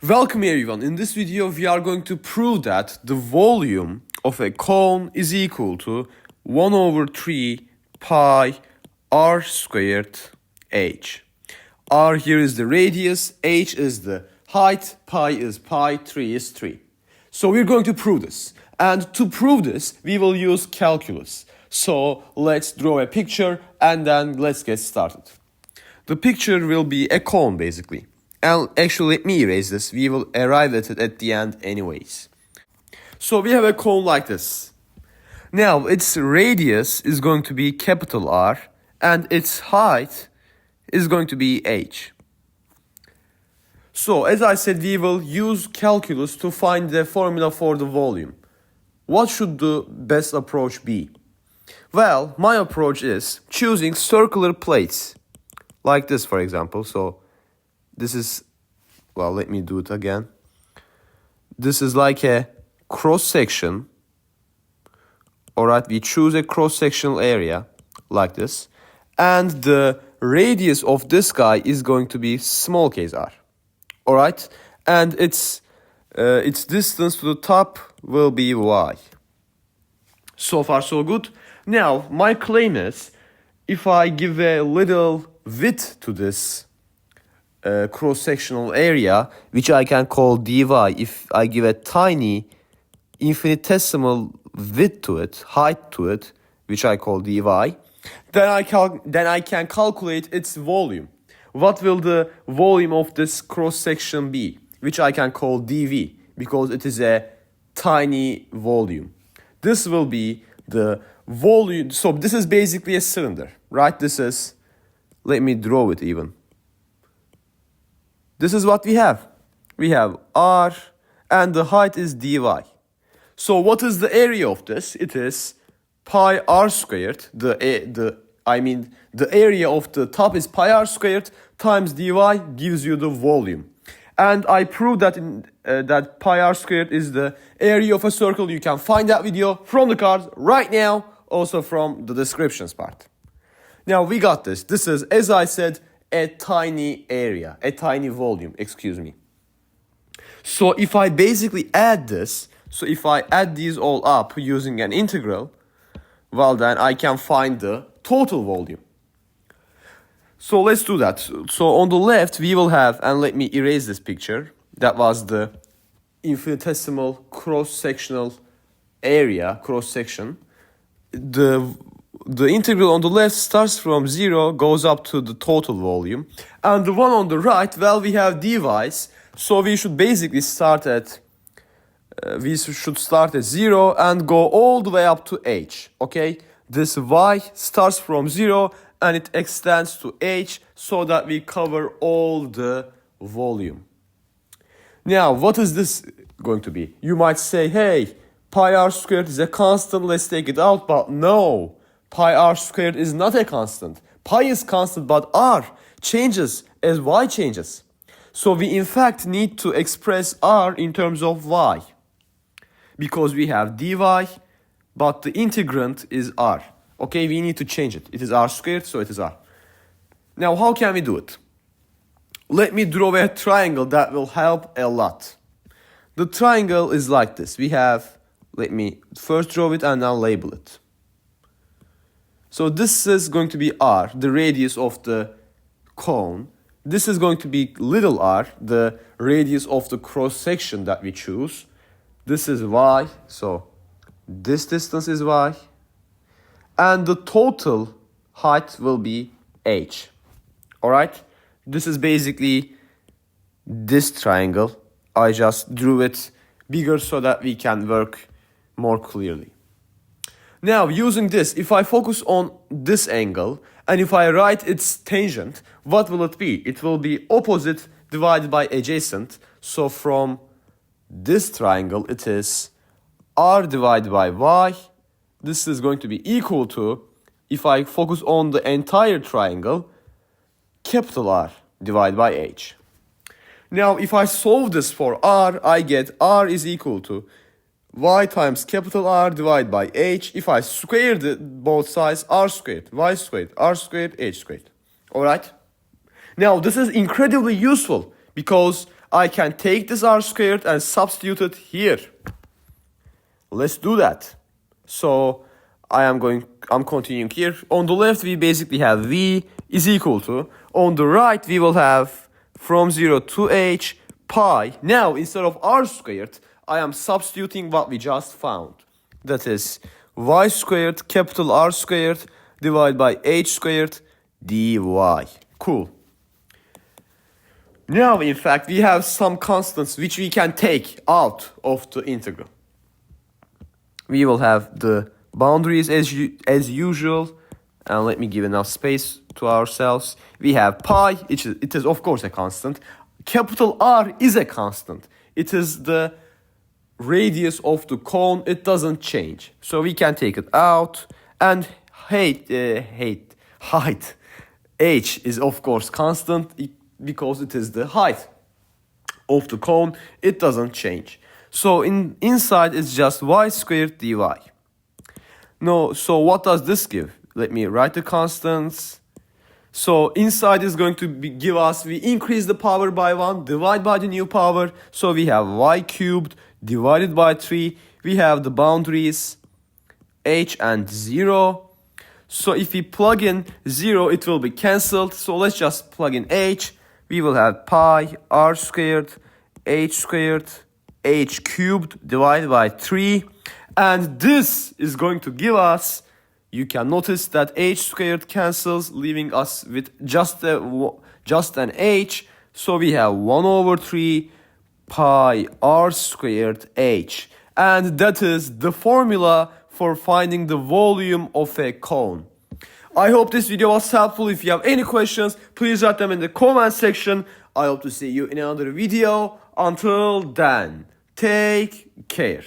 Welcome everyone. In this video we are going to prove that the volume of a cone is equal to 1 over 3 pi r squared h. R here is the radius, h is the height, pi is pi, 3 is 3. So we're going to prove this. And to prove this we will use calculus. So let's draw a picture and then let's get started. The picture will be a cone basically. And actually, let me erase this. We will arrive at it at the end anyways. So we have a cone like this. Now, its radius is going to be capital R and its height is going to be h. So, as I said, we will use calculus to find the formula for the volume. What should the best approach be? Well, my approach is choosing circular plates. Like this, for example. So, this is, well, let me do it again. This is like a cross section. Alright, we choose a cross sectional area like this. And the radius of this guy is going to be small case r. Alright, and its distance to the top will be y. So far, so good. Now, my claim is if I give a little width to this cross-sectional area, which I can call dy, if I give a tiny infinitesimal width to it, height to it, which I call dy, then I can calculate its volume. What will the volume of this cross-section be, which I can call dv, because it is a tiny volume. This will be the volume. So this is basically a cylinder, right? This is, let me draw it even. This is what we have. We have r and the height is dy. So what is the area of this? It is pi r squared. The area of the top is pi r squared times dy gives you the volume. And I proved that that pi r squared is the area of a circle. You can find that video from the cards right now, also from the descriptions part. Now we got this. This is, as I said, a tiny area, a tiny volume, excuse me. So if I basically add this, so if I add these all up using an integral, well then I can find the total volume. So let's do that. So on the left we will have, and let me erase this picture, that was the infinitesimal cross-sectional area, cross-section. The integral on the left starts from 0, goes up to the total volume. And the one on the right, well, we have dy's. So we should basically start at 0 and go all the way up to h. Okay? This y starts from 0 and it extends to h so that we cover all the volume. Now, what is this going to be? You might say, hey, pi r squared is a constant, let's take it out. But no. Pi r squared is not a constant. Pi is constant, but r changes as y changes. So we in fact need to express r in terms of y. Because we have dy, but the integrand is r. Okay, we need to change it. It is r squared, so it is r. Now, how can we do it? Let me draw a triangle that will help a lot. The triangle is like this. We have, let me first draw it and now label it. So this is going to be r, the radius of the cone. This is going to be little r, the radius of the cross section that we choose. This is y, so this distance is y. And the total height will be h. Alright? This is basically this triangle. I just drew it bigger so that we can work more clearly. Now, using this, if I focus on this angle, and if I write its tangent, what will it be? It will be opposite divided by adjacent. So from this triangle, it is r divided by y. This is going to be equal to, if I focus on the entire triangle, capital R divided by h. Now, if I solve this for r, I get r is equal to y times capital R divided by h. If I square both sides, r squared, y squared, r squared, h squared. Alright? Now, this is incredibly useful because I can take this r squared and substitute it here. Let's do that. So I'm continuing here. On the left, we basically have v is equal to. On the right, we will have from 0 to h pi. Now, instead of r squared, I am substituting what we just found. That is y squared, capital R squared, divided by h squared, dy. Cool. Now, in fact, we have some constants which we can take out of the integral. We will have the boundaries as usual. And let me give enough space to ourselves. We have pi, it is of course a constant. Capital R is a constant. It is the radius of the cone. It doesn't change. So we can take it out. And height h is of course constant because it is the height of the cone. It doesn't change. So inside it's just y squared dy. No, so what does this give? Let me write the constants. So inside is going to give us, we increase the power by 1, divide by the new power. So we have y cubed divided by 3. We have the boundaries h and 0. So if we plug in 0, it will be cancelled. So let's just plug in h. We will have pi r squared h cubed divided by 3. And this is going to give us, you can notice that h squared cancels, leaving us with just an h. So we have 1 over 3 pi r squared h. And that is the formula for finding the volume of a cone. I hope this video was helpful. If you have any questions, please write them in the comment section. I hope to see you in another video. Until then, take care.